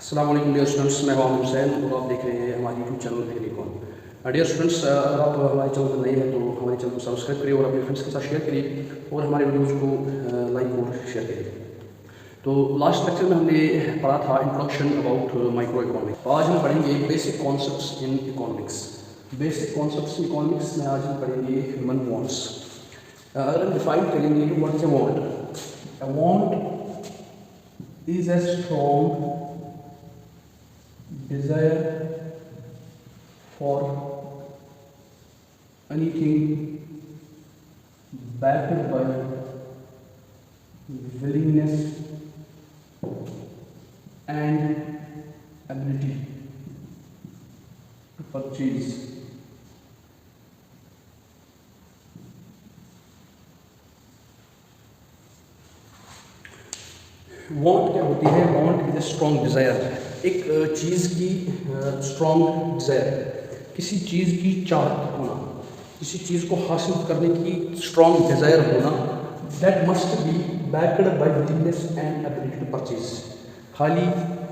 अस्सलाम वालेकुम dear students, मैं हूं हुसैन और आप देख रहे हैं हमारे यूट्यूब चैनल टेक्निकॉन। डियर स्टूडेंट्स, अगर आप हमारे चैनल पर नए हैं तो हमारे चैनल को सब्सक्राइब करिए और अपने फ्रेंड्स के साथ शेयर करिए और हमारे वीडियोज़ को लाइक और शेयर करिए। तो लास्ट लेक्चर में हमने पढ़ा था इंट्रोडक्शन अबाउट माइक्रो इकोनॉमिक्स। आज हम पढ़ेंगे basic concepts in economics. Basic concepts in economics में आज हम पढ़ेंगे ह्यूमन वांट्स। अगर हम डिफाइन करेंगे कि what is a want. A want is a strong desire for anything backed by willingness and ability to purchase. Want क्या होती है? Want is a strong desire. एक चीज़ की स्ट्रॉन्ग डिज़ायर, किसी चीज़ की चाहत होना, किसी चीज़ को हासिल करने की स्ट्रॉन्ग डिज़ायर होना। That must be backed by willingness and ability to purchase. खाली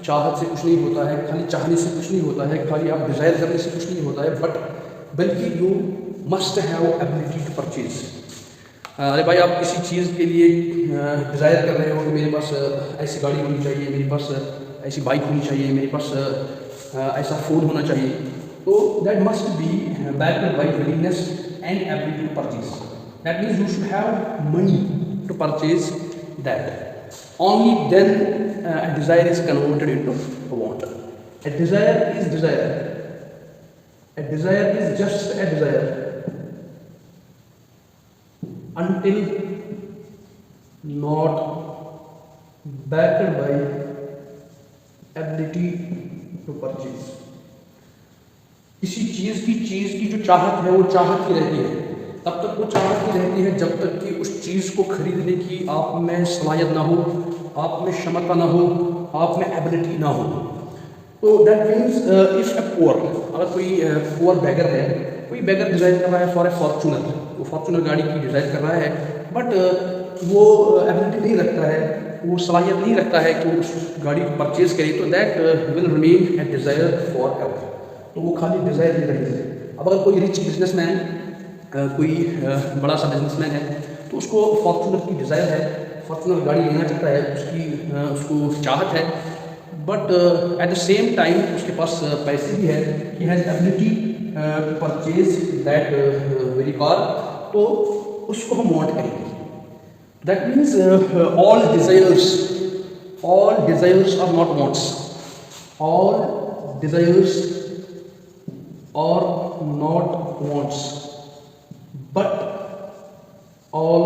चाहत से कुछ नहीं होता है, खाली चाहने से कुछ नहीं होता है, खाली आप डिज़ायर करने से कुछ नहीं होता है, बट बल्कि you must have ability to purchase. अरे भाई, आप किसी चीज़ के लिए डिज़ायर कर रहे हो कि मेरे पास ऐसी गाड़ी होनी चाहिए, मेरे पास ऐसी बाइक होनी चाहिए, मेरे पास ऐसा फ़ोन होना चाहिए, तो that must be backed by willingness and ability to purchase. That means you should have money to purchase that. Only then a desire is converted into a want. A desire is desire. A desire is just a desire until not backed by ability to purchase. किसी चीज़ की जो चाहत है वो चाहत ही रहती है, तब तक वो चाहत ही रहती है जब तक कि उस चीज़ को खरीदने की आप में सलाहियत ना हो, आप में क्षमता ना हो, आप में एबिलिटी ना हो। तो that means if a poor, अगर कोई पुअर बैगर है, कोई बैगर डिज़ाइन कर रहा है फॉर ए फॉर्चूनर, वो फॉर्चूनर गाड़ी की डिज़ाइन कर रहा है, बट वो एबिलिटी नहीं रखता है, वो सलाहियत नहीं रखता है कि वो उस गाड़ी को परचेज़ करे, तो that will remain A desire for ever. तो वो खाली डिज़ायर ही रहेगी। अब अगर कोई रिच बिजनेसमैन, कोई बड़ा सा बिजनेसमैन है, तो उसको फॉर्चूनर की डिज़ायर है, फॉर्चूनर गाड़ी लेना चाहता है, उसको चाहत है, but at the same time उसके पास पैसे भी है, he has ability to purchase that very car, तो उसको हम वांट करेंगे। That means all desires are not wants. All desires are not wants, but all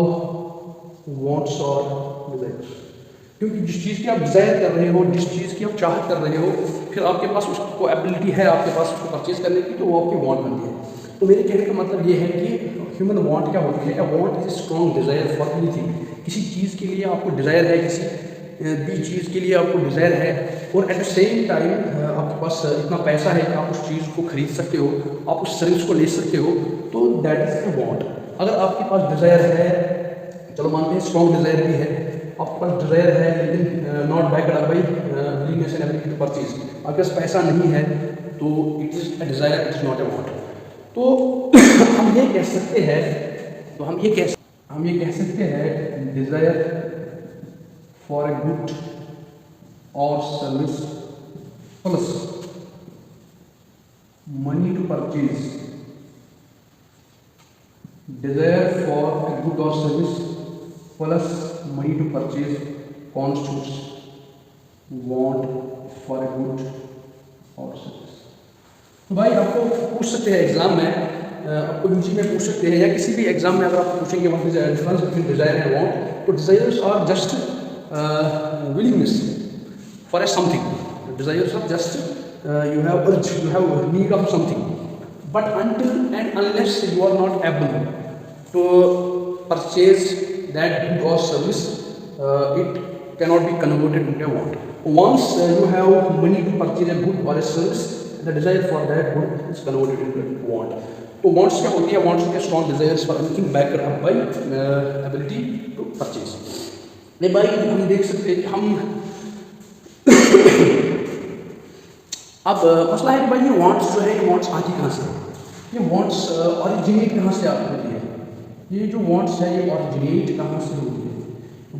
wants और डिज़ायर्स। क्योंकि जिस चीज़ की आप डिज़ायर कर रहे हो, जिस चीज़ की आप चाहत कर रहे हो, फिर आपके पास उसको एबिलिटी है, आपके पास उसको परचेज करने की, तो वो आपकी वांट बनती है। तो मेरे कहने का मतलब ये है कि ह्यूमन वांट क्या होती है? अ want is a strong desire for anything. किसी चीज़ के लिए आपको डिज़ायर है, किसी भी चीज़ के लिए आपको डिज़ायर है, और एट द सेम टाइम आपके पास इतना पैसा है कि आप उस चीज़ को खरीद सकते हो, आप उस सर्विस को ले सकते हो, तो दैट इज़ ए वांट। अगर आपके पास डिज़ायर है, चलो मानते हैं स्ट्रॉन्ग डिज़ायर भी है, आपके पास डिज़ायर है लेकिन not backed up by willingness and ability to purchase, आपके पास पैसा नहीं है, तो it is a desire, it is not a want. तो हम ये कह सकते हैं डिज़ायर फॉर ए गुड और service plus money to purchase. Desire for a good और service plus money to purchase constitutes want for a good और service. तो भाई, आपको पूछ सकते हैं एग्जाम में, आपको यूजी में पूछ सकते हैं, या किसी भी एग्जाम में अगर आपको पूछेंगे वहाँ पे difference between desire and want, तो desires are just willingness for a something. Desires are just you have urge, you have need of something, but until and unless you are not able to purchase that good or service, it cannot be converted into a want. Once you have money to purchase a good or a service, the desire for that good is converted into a want. तो wants क्या होती है? Wants होती है strong desires for anything backed up by ability to purchase। ये भाई हम देख सकते हैं कि हम अब मसला है कि भाई ये वांट्स जो है, ये वांट्स आती कहाँ से, ये वांट्स ओरिजिनेट कहाँ से आती होती है, ये जो वांट्स है ये ओरिजिनेट कहाँ से होती है।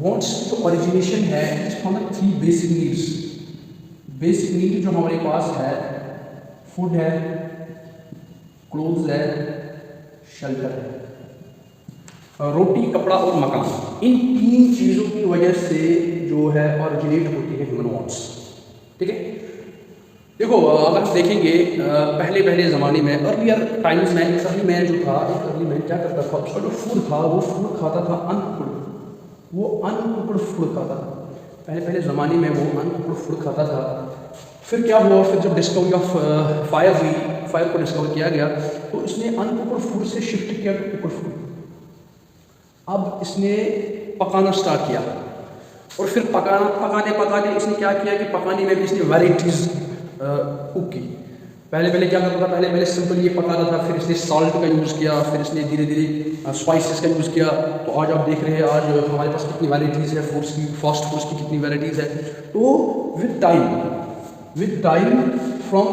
वांट्स की जो ओरिजिनेशन है it's from the 3 basic needs. Basic need जो हमारे पास है, फूड है, क्लोथ्स है, शेल्टर है, रोटी, कपड़ा और मकान। इन 3 चीज़ों की वजह से जो है ओरिजिनेट होती है ह्यूमन वांट्स। ठीक है, देखो अगर हम देखेंगे पहले ज़माने में, अर्लियर टाइम्स में, एक अर्ली मैन जो था, एक अर्ली मैन क्या करता था, उसका जो फूड था वो फूड खाता था अनकुक्ड, वो अनकुक्ड फूड खाता था। पहले ज़माने में वो अनकुक्ड फूड खाता था। फिर क्या हुआ, फिर जब डिस्कवरी ऑफ फायर हुई, फायर को डिस्कवर किया गया, तो इसने अनकुक्ड फूड से शिफ्ट किया टू कुक्ड फूड। अब इसने पकाना स्टार्ट किया और फिर पकाने इसने क्या किया कि पकाने में भी इसने वैराइटीज़ कुक की। पहले क्या करता था, पहले सिंपल ये पकाता था, फिर इसने सॉल्ट का यूज़ किया, फिर इसने धीरे धीरे स्पाइसेस का यूज़ किया। तो आज आप देख रहे हैं आज हमारे पास कितनी वैराइटीज़ है फूड्स की, फास्ट फूड्स की कितनी वैराइटीज़ है। तो with time from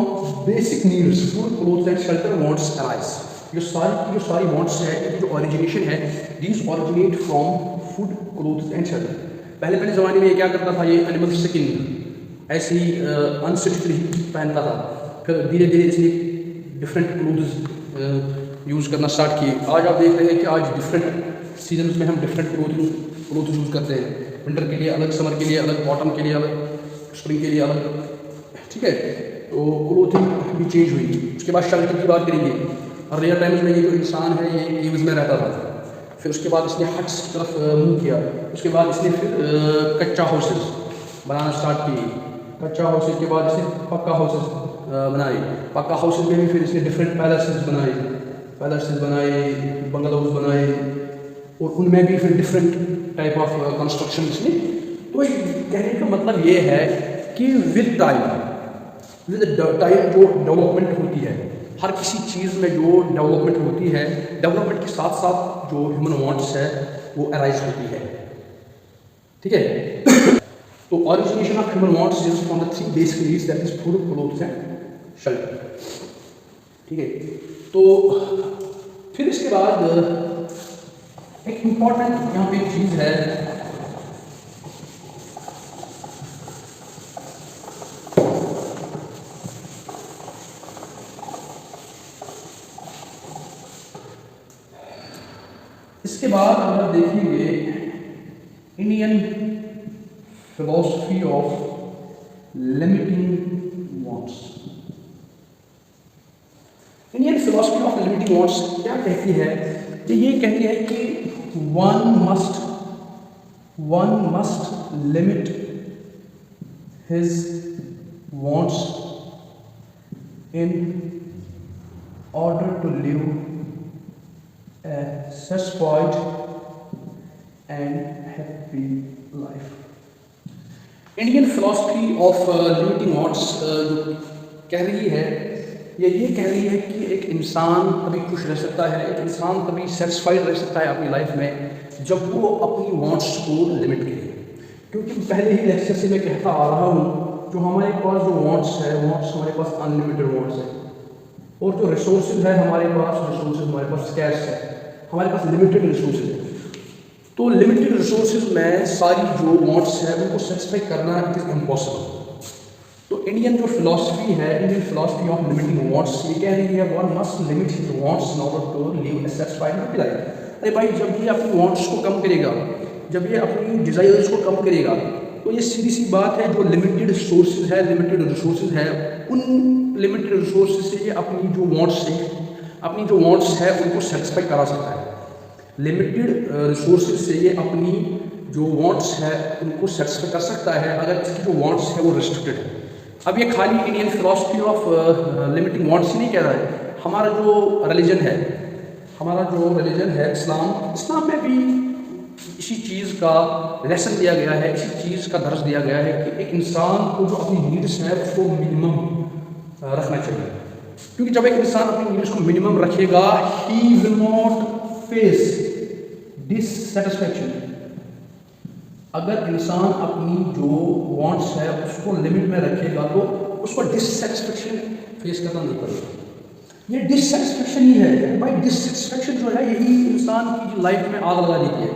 basic needs food, clothes and shelter wants arise. जो सारी वांट्स है, जो ओरिजिनेशन है, these originate from food, clothes and shelter. पहले ज़माने में ये क्या करता था, ये एनिमल स्किन ऐसे ही अनस्टिचड पहनता था। फिर धीरे धीरे इसने डिफरेंट क्लोथ्स यूज़ करना स्टार्ट किए। आज आप देख रहे हैं कि आज डिफरेंट सीजन्स में हम डिफरेंट क्लोथ यूज़ करते हैं। विंटर के लिए अलग, समर के लिए अलग, ऑटम के लिए अलग, स्प्रिंग के लिए अलग। ठीक है, तो क्लोथिंग भी चेंज हुई। उसके बाद शेल्टर की बात करेंगे। अर्लियर टाइम्स में ये जो इंसान है ये केव्स में रहता था। फिर उसके बाद इसने हट्स की तरफ मूव किया। उसके बाद इसने फिर कच्चा हाउसेस बनाना स्टार्ट किए। कच्चा हाउसेस के बाद इसने पक्का हाउसेस बनाए। पक्का हाउसेस में भी फिर इसने डिफरेंट पैलेसेस बनाए, बंगलोज बनाए, और उनमें भी फिर डिफरेंट टाइप ऑफ कंस्ट्रक्शन इसने। तो कहने का मतलब ये है कि विद टाइम जो डेवलपमेंट होती है, हर किसी चीज़ में जो डेवलपमेंट होती है, डेवलपमेंट के साथ साथ जो ह्यूमन वांट्स है वो अराइज होती है। ठीक है, तो origination of human wants is from the 3 basic needs, that is food, clothes and shelter. ठीक है, तो फिर इसके बाद एक इम्पॉर्टेंट यहाँ पे चीज़ है, इसके बाद अगर देखेंगे Indian philosophy of limiting wants. Indian philosophy of limiting wants क्या कहती है, कि ये कहती है कि one must limit his wants in order to live a satisfied and happy life. Indian philosophy of limiting wants जो कह रही है, ये कह रही है कि एक इंसान कभी खुश रह सकता है, एक इंसान कभी सेटिस्फाइड रह सकता है अपनी लाइफ में जब वो अपनी वांट्स को लिमिट करे। क्योंकि पहले ही लेक्चर से मैं कहता आ रहा हूँ, जो हमारे पास जो वांट्स है, वांट्स हमारे पास अनलिमिटेड वांट्स है, और जो रिसोर्सेज है हमारे पास स्कैर्स है, हमारे पास लिमिटेड रिसोर्सेज है। तो लिमिटेड रिसोर्सेज में सारी जो वांट्स है उनको सेटिस्फाई करना इट इज़ इम्पॉसिबल। तो इंडियन जो फिलॉसफी है, Indian philosophy of limiting wants, ये कह रही है one must limit his wants in order to live a satisfied happy life. अरे भाई, जब ये अपनी वांट्स को कम करेगा, जब ये अपनी डिज़ायर्स को कम करेगा, तो ये सीधी सी बात है, जो लिमिटेड सोर्सेज है, लिमिटेड रिसोर्सेज है, उन लिमिटेड रिसोर्सेज से ये अपनी जो वांट्स है उनको सेटिस्फाई करा सकता है। लिमिटेड रिसोर्सेज से ये अपनी जो वांट्स है उनको सेटिस्फाई कर सकता है, अगर इसकी जो वांट्स है वो रिस्ट्रिक्टेड है। अब ये खाली Indian philosophy of limiting wants he नहीं कह रहा है, हमारा जो रिलीजन है इस्लाम में भी इसी चीज़ का लेसन दिया गया है, इसी चीज़ का दर्ज दिया गया है कि एक इंसान को जो अपनी नीड्स है उसको मिनिमम रखना चाहिए। क्योंकि जब एक इंसान अपनी नीड्स को मिनिमम रखेगा, he will not face dissatisfaction. अगर इंसान अपनी जो वांट्स है उसको लिमिट में रखेगा तो उसको डिससेटिस्फेक्शन फेस करना नहीं पड़ेगा। ये डिससेटिस्फेक्शन ही है भाई, डिससेटिस्फेक्शन जो है यही इंसान की लाइफ में आग लगा देती है।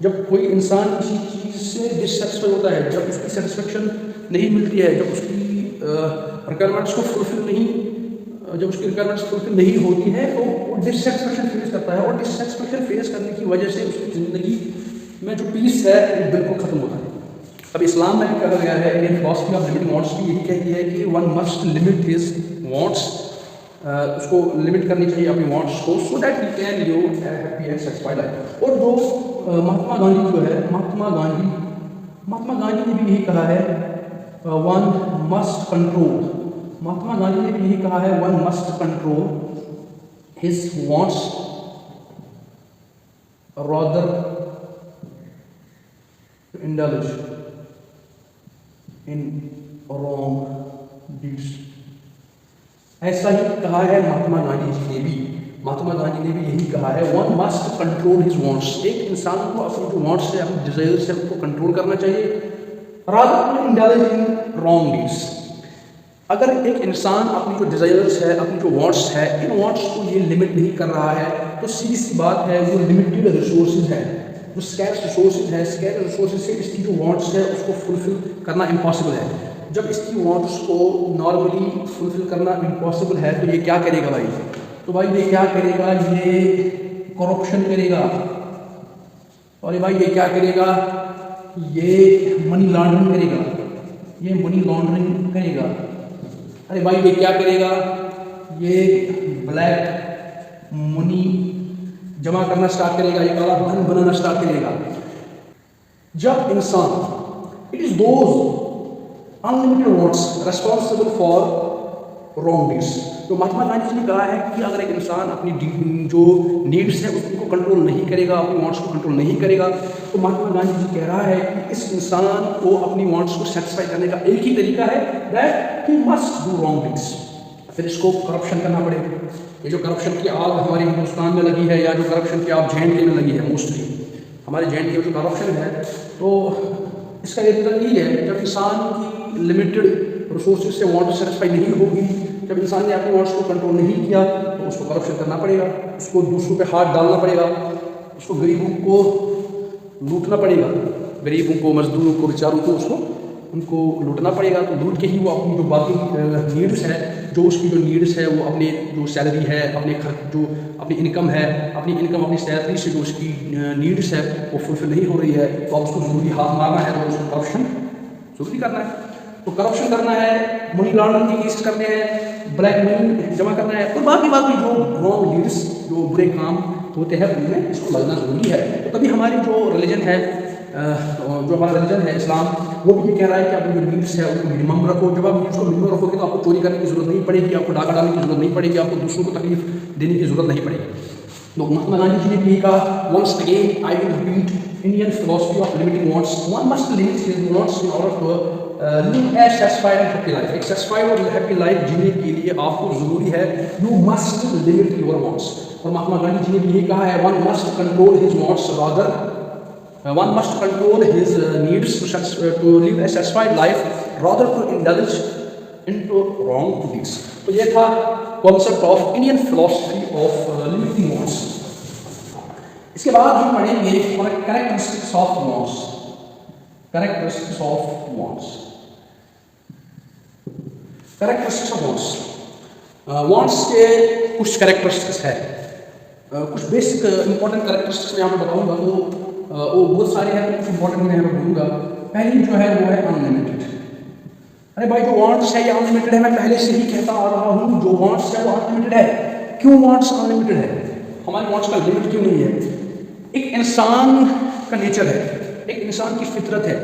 जब कोई इंसान किसी चीज़ से डिससेटिस्फाई होता है, जब उसकी सेटिस्फेक्शन नहीं मिलती है, जब उसकी रिक्वायरमेंट्स को फुलफिल नहीं जब उसकी रिक्वायरमेंट्स फुलफिल नहीं होती है तो वो डिससेटिस्फेक्शन फेस करता है, और डिससेटिस्फेक्शन फेस करने की वजह से उसकी ज़िंदगी में जो पीस है वो बिल्कुल ख़त्म होता है। अब इस्लाम में कहा गया है, Indian philosophy of limiting wants भी यही कहती है कि one must limit his wants, उसको लिमिट करनी चाहिए अपनी वांट्स को, so that he can live A happy and satisfied life. और जो महात्मा गांधी जो है, महात्मा गांधी ने भी यही कहा है, one must control, Mahatma Gandhi ने भी यही कहा है, one must control his wants rather to indulge in wrong deeds. ऐसा ही कहा है महात्मा गांधी जी ने भी, महात्मा गांधी ने भी यही कहा है, one must control his wants. एक इंसान को अपनी जो वांट्स है, अपनी डिजायर्स है, उनको कंट्रोल करना चाहिए, rather to indulge in wrong deeds. अगर एक इंसान अपनी जो डिजायर्स है, अपनी जो वांट्स है, इन वांट्स को ये लिमिट नहीं कर रहा है तो सीधी सी बात है वो लिमिटेड रिसोर्सेज है, जो स्कैर्स रिसोर्सेज है, स्कैर्स रिसोर्सेज से इसकी जो वांट्स है उसको फुलफिल करना इम्पॉसिबल है। जब इसकी वांट्स को नॉर्मली फुलफिल करना इम्पॉसिबल है तो ये क्या करेगा भाई? तो भाई ये क्या करेगा? ये करप्शन करेगा। और भाई ये क्या करेगा? ये मनी लॉन्ड्रिंग करेगा, ये मनी लॉन्ड्रिंग करेगा। अरे भाई ये क्या करेगा? ये ब्लैक मनी जमा करना स्टार्ट करेगा, ये काला धन बनाना स्टार्ट करेगा। जब इंसान, it is those unlimited wants responsible for wrong deeds. तो महात्मा गांधी जी ने कहा है कि अगर एक इंसान अपनी जो नीड्स है उसको कंट्रोल नहीं करेगा, अपनी वांट्स को कंट्रोल नहीं करेगा, तो महात्मा गांधी जी कह रहा है कि इस इंसान को अपनी वांट्स को सेटिस्फाई करने का एक ही तरीका है, that he must do wrong deeds. फिर इसको करप्शन करना पड़ेगा। ये जो करप्शन की आग हमारे हिंदुस्तान में लगी है, या जो करप्शन की आग जे.एंड.के में लगी है, मोस्टली हमारे जे.एंड.के में जो करप्शन है, तो इसका ये रीज़न यही है, जब इंसान की लिमिटेड रिसोर्सेज से वांट सेटिस्फाई नहीं होगी, जब इंसान ने अपने वांट्स को कंट्रोल नहीं किया तो उसको करप्शन करना पड़ेगा, उसको दूसरों पे हाथ डालना पड़ेगा, उसको गरीबों को लूटना पड़ेगा, गरीबों को, मजदूरों को, बेचारों को उसको उनको लूटना पड़ेगा। तो लूट के ही वो अपनी जो बाकी नीड्स है, जो उसकी जो नीड्स है, वो अपने जो सैलरी है, अपने खर्च, जो अपनी इनकम है, अपनी इनकम अपनी सैलरी से जो उसकी नीड्स है वो फुलफिल नहीं हो रही है, तो अब उसको ज़रूरी हाथ मारना है, तो उसको करप्शन ज़रूरी करना है। तो करप्शन करना है, मनी लॉन्ड्रिंग के केसेस करने हैं, ब्लैक मनी जमा करना है, और बाकी जो रॉन्ग डीड्स, जो बुरे काम होते हैं उनमें इसको लगना ज़रूरी है। तो तभी हमारी जो रिलीजन है, जो हमारा रिलीजन है इस्लाम, वो भी ये कह रहा है कि अपनी जो नीड्स है उनको मिनिमम रखो। जब आप नीड्स को मिनिमम रखोगे तो आपको चोरी करने की जरूरत नहीं पड़ेगी, आपको डाका डालने की जरूरत नहीं पड़ेगी, आपको दूसरों को तकलीफ देने की जरूरत नहीं पड़ेगी। तो महात्मा गांधी जी ने भी कहा, once again I will repeat Indian philosophy of limiting wants, one must limit his wants in order to live a satisfied and happy life. एक सैटिस्फाइड और हैप्पी लाइफ जीने के लिए आपको जरूरी है, you must limit your wants. और महात्मा गांधी जी ने भी यही कहा है, one must control his wants rather one must control his needs to live a satisfied life rather to indulge into wrong deeds। तो ये था concept of Indian philosophy of limiting wants. इसके बाद हम पढ़ेंगे characteristics of wants. Characteristics of wants, characteristics of wants, wants के कुछ characteristics है, कुछ बेसिक इंपॉर्टेंट कैरेक्टरिस्टिक्स मैं यहाँ पर बताऊंगा। तो वो बहुत सारे हैं, तो कुछ इंपॉर्टेंट मैं यहाँ पर बोलूँगा। पहली जो है वो है अनलिमिटेड। अरे भाई जो वांट्स है ये अनलिमिटेड है, मैं पहले से ही कहता आ रहा हूँ, जो वांट्स है वो अनलिमिटेड है। क्यों वांट्स अनलिमिटेड है? हमारे वांट्स का लिमिट क्यों नहीं है? एक इंसान का नेचर है, एक इंसान की फितरत है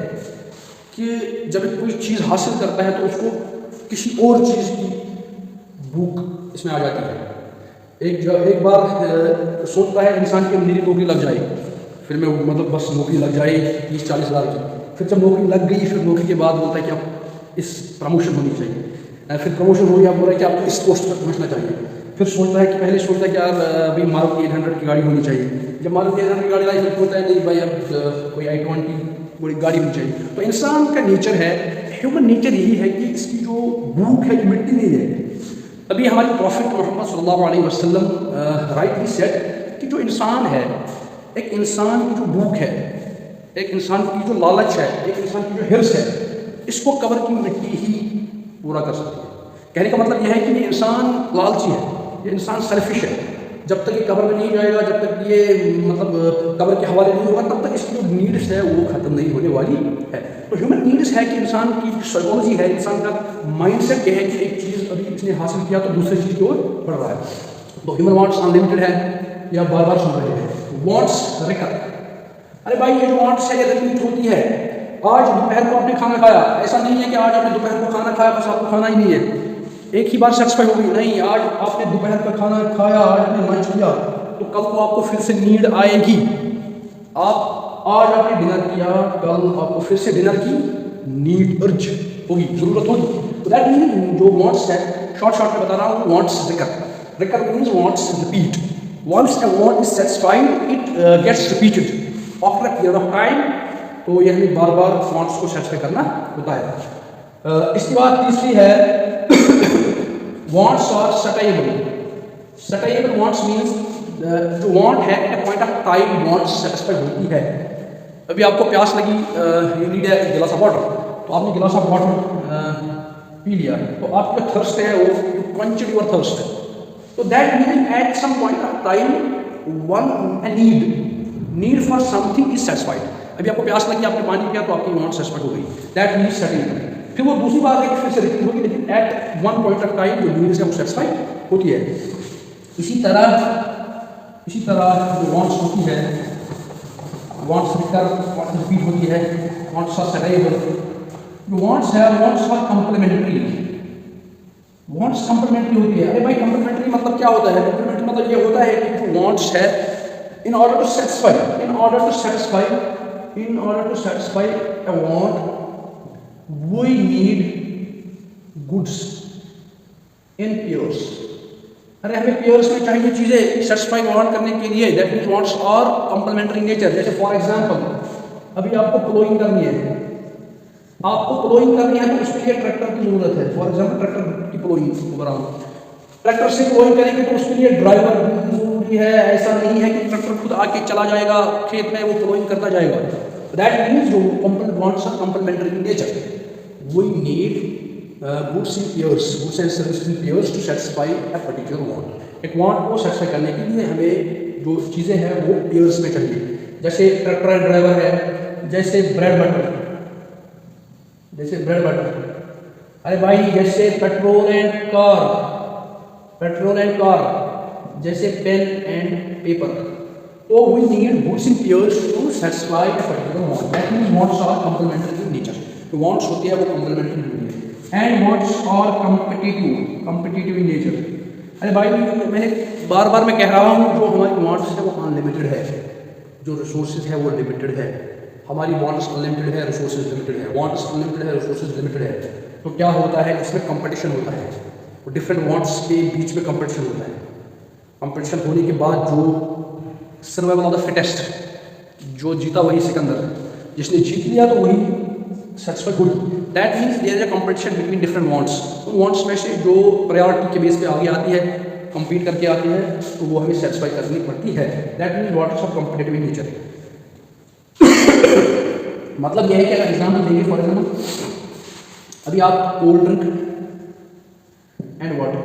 कि जब कोई चीज़ हासिल करता है तो उसको किसी और चीज़ की भूख इसमें आ जाती है। एक बार सोचता है इंसान की मेरी नौकरी लग जाएगी, फिर मैं मतलब बस नौकरी लग जाए 30-40 हज़ार की, फिर जब नौकरी लग गई, फिर नौकरी के बाद बोलता है कि अब इस प्रमोशन होनी चाहिए, फिर प्रमोशन हो गया, बोल रहा है कि आपको इस पोस्ट पर पहुंचना चाहिए। फिर सोचता है कि पहले सोचता है कि यार अभी मारुति 800 की गाड़ी होनी चाहिए, जब मारुति 800 की गाड़ी लाई फिर बोलता है नहीं भाई अब कोई i20 बड़ी गाड़ी होनी चाहिए। तो इंसान का नेचर है ह्यूमन नेचर यही है कि इसकी जो भूख है ये मिटती नहीं है। अभी हमारे प्रॉफिट मोहम्मद सल्लल्लाहु अलैहि वसल्लम राइटली सेड कि जो इंसान है, एक इंसान की जो भूख है, एक इंसान की जो लालच है, एक इंसान की जो हिर्स है, इसको कब्र की मिट्टी ही पूरा कर सकती है। कहने का मतलब यह है कि ये इंसान लालची है, ये इंसान सेल्फिश है। जब तक ये कब्र में नहीं जाएगा, जब तक ये मतलब कब्र के हवाले नहीं होगा, तब तक इसकी जो नीड्स है वो ख़त्म नहीं होने वाली है। तो ह्यूमन नीड्स है कि इंसान की साइकोलॉजी है, इंसान का माइंडसेट ये है कि एक चीज़ अभी इसने हासिल किया तो दूसरी चीज़ की ओर बढ़ रहा है। तो ह्यूमन वांट्स अनलिमिटेड है, या बार बार सुन रहे हैं वांट्स रिकर। अरे भाई ये जो वांट्स है ये रिपीट होती है। आज दोपहर को आपने खाना खाया, ऐसा नहीं है कि आज आपने दोपहर को खाना खाया बस आपको खाना ही नहीं है, एक ही बार सेटिस्फाई हो गई, नहीं। आज आपने दोपहर का खाना खाया, आज आपने लंच किया, तो कल को आपको फिर से नीड आएगी। आप आज आपने डिनर किया, कल आपको फिर से डिनर की नीड अर्ज होगी, जरूरत होगी। तो दैट मीन जो वांट्स है, शॉर्ट में बता रहा हूँ, wants recur. Recur means wants repeat. Once a want is satisfied, it gets repeated after a period of time। तो यह हमें बार बार wants को satisfy करना होता है। इसके बाद तीसरी है wants are satiable। Satiable wants means जो want है at a point of time wants satisfy होती है। अभी आपको प्यास लगी, you need a गिलास ऑफ वाटर, तो आपने गिलास ऑफ वाटर पी लिया, तो आपका थर्स्ट है वो quenched your thirst। So that means at some point of time a need for something is satisfied। अभी आपको प्यास लगी, आपने पानी पिया, तो आपकी वांट सेटिस्फाइड हो गई, दैट मीन्स सैटिस्फाइड। फिर वो दूसरी बात है कि फिर से रिपीट होगी, लेकिन at one point of time जो नीड है वो सेटिस्फाइड होती है। इसी तरह जो वांट्स होती है, वांट्स रिपीट होती है, वांट्स आर सैटिस्फाइड। जो वांट्स है, wants are complementary. Wants complementary होती है। अरे भाई कंप्लीमेंट्री मतलब क्या होता है? कंप्लीमेंट्री मतलब ये होता है कि जो वांट्स है, in order to satisfy a want we need goods in pairs। अरे हमें पेयर्स में चाहिए चीज़ें सेटिस्फाई वांट करने के लिए, that means wants are complementary nature. जैसे फॉर एग्जांपल अभी आपको प्लोइंग करनी है, तो उसके लिए ट्रैक्टर की जरूरत है। फॉर एग्जांपल ट्रैक्टर की प्लोइंग हो रहा हूँ, ट्रैक्टर से प्लोइंग करेंगे तो उसके लिए ड्राइवर जरूरी है। ऐसा नहीं है कि ट्रैक्टर खुद आके चला जाएगा खेत में, वो प्लोइंग करता जाएगा। दैट मीन्स जो wants are complementary in nature. We need goods in pairs, goods and services in pairs to satisfy a particular want. एक वांट को सेटिस्फाई करने के लिए हमें जो चीज़ें हैं वो पेयर्स में चाहिए। जैसे ट्रैक्टर एंड ड्राइवर है, जैसे ब्रेड बटर, अरे भाई जैसे पेट्रोल एंड कार, जैसे पेन एंड पेपर। तो we need goods in pairs to satisfy a particular want. That means wants are complementary in nature. जो वांट्स होती है वो कंप्लीमेंट्री होती है। And wants are competitive in nature. अरे भाई मैंने बार मैं कह रहा हूँ, जो हमारी वांट्स है वो अनलिमिटेड है, जो रिसोर्सेज है वो लिमिटेड है। हमारी वांट्स अनलिमिटेड है, रिसोर्सेज लिमिटेड है। वांट्स अनलिमिटेड है, रिसोर्सेज लिमिटेड है, तो क्या होता है, इसमें कंपटीशन होता है। तो डिफरेंट वांट्स के बीच में कंपटीशन होता है। कंपटीशन होने के बाद जो सर्वाइवल ऑफ द फिटेस्ट, जो जीता वही सिकंदर, जिसने जीत लिया तो वही सेटिस्फाइड हुई। That means there is a competition between different wants. उन वांट्स में से जो प्रायोरिटी के बेस पे आगे आती है, कम्पीट करके आती है, तो वो हमें सेटिस्फाई करनी पड़ती है। That means wants are competitive in nature. मतलब यह है कि अगर एग्जाम्पल देंगे, फॉर एग्जाम्पल अभी आप कोल्ड ड्रिंक एंड वाटर,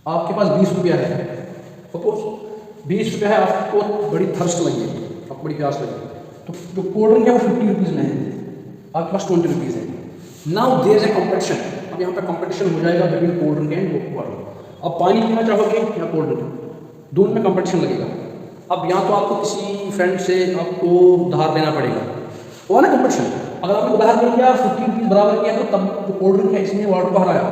आपके पास 20 रुपया है, सपोज 20 रुपया है, आपको बड़ी थर्स्ट लगी है, आपको बड़ी प्यास लगी, तो जो कोल्ड ड्रिंक है वो 50 रुपीज़ में है, आपके पास 20 रुपीज़ है। Now there is a competition. अब यहाँ पे कॉम्पिटिशन हो जाएगा between cold drink and water. अब पानी पीना चाहोगे या कोल्ड ड्रिंक, दोनों में कॉम्पिटिशन लगेगा। अब यहाँ तो आपको किसी फ्रेंड से आपको उधार लेना पड़ेगा, वो ना कॉम्पिटिशन। अगर आपने उधार ले लिया, 50 रुपीज़ बराबर किया, तो तब जो कोल्ड ड्रिंक है इसने वाटर को हराया।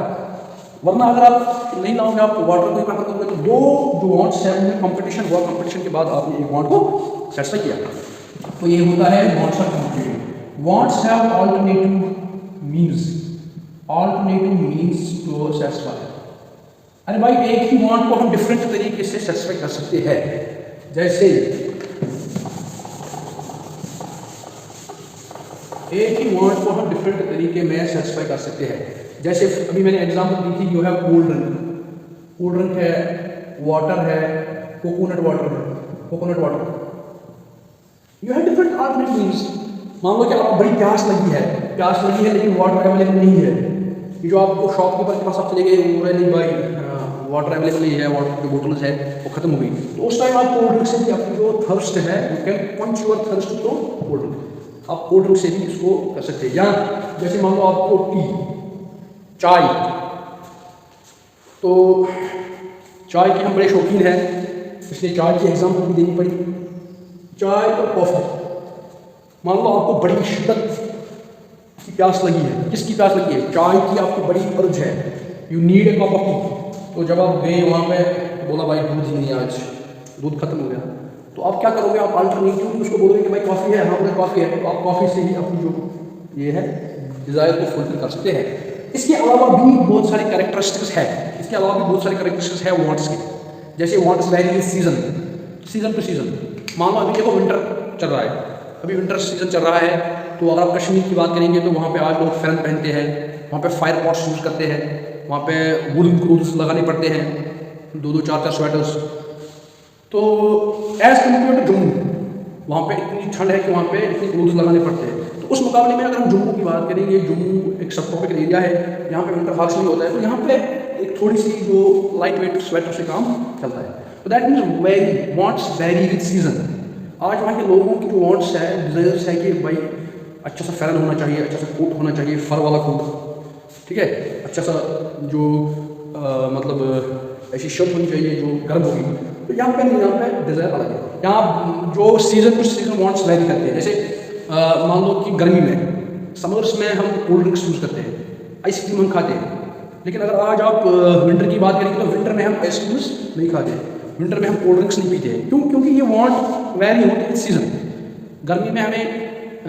वरना अगर आप नहीं लाओगे, आप वाटर को ही प्रेफर करोगे, तो दो जो वांट्स है उनमें कंपटीशन हुआ, कंपटीशन के बाद आपने एक वांट को सेटिस्फाई किया। तो ये होता है wants are competitive. Wants have alternative means to satisfy. अरे भाई एक ही वांट को हम डिफरेंट तरीके से सेटिस्फाई कर सकते हैं। जैसे एक ही वांट को हम डिफरेंट तरीके में सेटिस्फाई कर सकते हैं। जैसे अभी मैंने एग्जांपल दी थी, जो है कोल्ड ड्रिंक है, वाटर है, coconut water. You have different argument means. मान लो कि आपको बड़ी प्यास लगी है लेकिन वाटर अवेलेबल नहीं है। ये जो आपको शॉपकीपर के पास आप चले गए, वो नहीं भाई वाटर अवेलेबल नहीं है, वाटर की बोतल्स है वो खत्म हो गई, तो उस टाइम आप कोल्ड ड्रिंक से भी अपनी जो थर्स्ट है, you can quench your thirst through cold drink. आप कोल्ड ड्रिंक से भी इसको कर सकते हैं। या जैसे मान लो आपको चाय, तो चाय के हम बड़े शौकीन हैं, इसलिए चाय की एग्जाम्पल भी देनी पड़ी। चाय और कॉफ़ी, मान लो आपको बड़ी शिद्दत की प्यास लगी है। किसकी प्यास लगी है? चाय की आपको बड़ी अर्ज है, you need a cup of T. तो जब आप गए वहाँ पे, बोला भाई दूध ही नहीं, आज दूध खत्म हो गया, तो आप क्या करोगे? आप अल्टरनेटिव उसको बोलोगे कि भाई कॉफ़ी है, हाँ मुझे कॉफ़ी है, तो आप कॉफ़ी से ही अपनी जो ये है डिज़ायर को फुलफिल कर सकते हैं। इसके अलावा भी बहुत सारे कैरेक्टरिस्टिक्स है, वांट्स के। जैसे wants very season two season. मान लो अभी देखो विंटर चल रहा है, अभी विंटर सीजन चल रहा है, तो अगर आप कश्मीर की बात करेंगे तो वहाँ पे आज लोग फैन पहनते हैं, वहाँ पे फायर पॉट्स यूज़ करते हैं, वहाँ पे वुलन क्लोथ्स लगाने पड़ते हैं, 2-2 4-4 स्वेटर्स। तो एज कम्पेयर टू जम्मू, वहाँ पे इतनी ठंड है कि वहाँ पे इतने क्लोथ्स लगाने पड़ते हैं। तो उस मुकाबले में अगर हम जम्मू की बात करेंगे, जम्मू एक सब ट्रॉपिकल एरिया है, यहाँ पे विंटर हार्श नहीं होता है, तो यहाँ पे एक थोड़ी सी जो लाइट वेट स्वेटर से काम चलता है। तो that means wants vary with season. आज वहाँ के लोगों की जो वांट्स है, डिज़ायर्स है कि भाई अच्छा सा फैरन होना चाहिए, अच्छा सा कोट होना चाहिए, फर वाला कोट, ठीक है, अच्छा सा जो मतलब ऐसी शर्ट होनी चाहिए जो गर्म होगी। तो यहाँ पे नहीं, यहाँ पे डिज़ायर अलग है। यहाँ जो season two season wants very करते हैं। जैसे मान लो कि गर्मी में, समर्स में हम कोल्ड ड्रिंक्स यूज़ करते हैं, आइसक्रीम हम खाते हैं, लेकिन अगर आज आप विंटर की बात करेंगे तो विंटर में हम आइसक्रीम्स नहीं खाते, विंटर में हम कोल्ड ड्रिंक्स नहीं पीते हैं। क्यों? क्योंकि ये वांट वेरी होती है सीज़न। गर्मी में हमें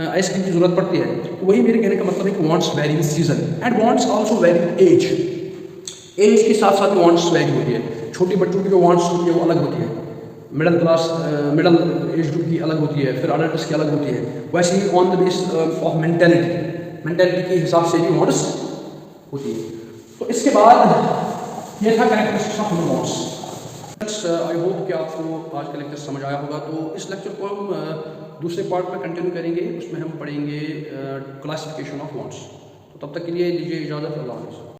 आइसक्रीम की ज़रूरत पड़ती है, तो वही मेरे कहने का मतलब है कि wants vary with season and wants also vary age के साथ साथ वांट्स वेरी होती है। छोटे बच्चों की जो वांट्स होती है वो अलग होती है, मिडिल एज ग्रुप की अलग होती है, फिर अडल्ट्स की अलग होती है। वैसे ही on the base of mentality के हिसाब से भी वांट्स होती है। तो इसके बाद ये था characteristics of wants. I hope कि आपको आज का लेक्चर समझ आया होगा। तो इस लेक्चर को हम दूसरे पार्ट में कंटिन्यू करेंगे, उसमें हम पढ़ेंगे क्लासिफिकेशन ऑफ वांट्स। तो तब तक के लिए दीजिए इजाज़त, अल्लाह हाफ़िज़।